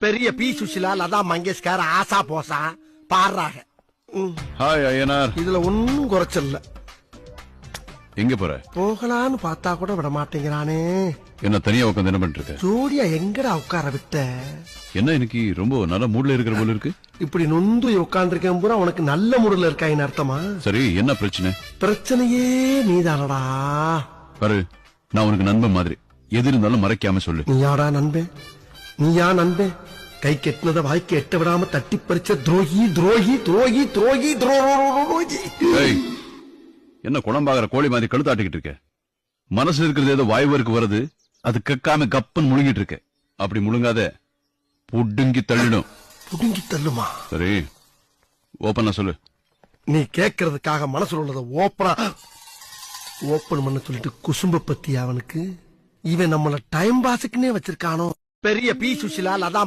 பெரிய பி சுஷிலா லதா மங்கேஷ்கர் ஆசா போசா பாடுறாங்க. ஹாய் ஐயனார். இதுல ஒன்னும் குறைச்சல்ல. எங்க போற? போகலான்னு பார்த்தா கூட விட மாட்டேங்கிறானே. என்ன தனியா உட்காந்து என்ன பண்ணிட்டு இருக்க? ஜோடியா எங்கடா உட்கார விட்ட? என்ன இன்னைக்கு ரொம்ப நல்ல மூட்ல இருக்கிற போல இருக்கு. இப்படி நொந்து உட்கார்ந்துருக்கேன் பூரா உனக்கு நல்ல மூடுல இருக்காயின்னு அர்த்தமா? சரி, என்ன பிரச்சனை? பிரச்சனையே நீதானடா. பாரு, நான் உனக்கு நண்பன் மாதிரி, எது இருந்தாலும் மறைக்காம சொல்லு. நீயாடா நண்பன்? நீயா நண்பன்? கை கெட்டினத வாய்க்கு எட்ட விடாம தட்டி பறிச்ச துரோகி துரோகி துரோகி துரோகி துரோகி. ஏய், என்ன குழம்பாகிற கோழி மாதிரி கழுத்தாட்டிக்கிட்டு இருக்க? மனசு இருக்கிறது ஏதோ வாய்வருக்கு வருது, அது கக்காம கப்பன் முழுங்கிட்டு இருக்க. அப்படி முழுங்காத, புடுங்கி தள்ளிடும். புடுங்கி தள்ளுமா? சரி, ஓப்பனா சொல்லு. நீ கேட்கறதுக்காக மனசுல உள்ளத ஓப்பன் பண்ண சொல்லிட்டு குசும்ப பத்தி அவனுக்கு. இவன் நம்மள டைம் பாஸுக்குன்னே வச்சிருக்கானோ. பெரிய பி சுஷிலா லதா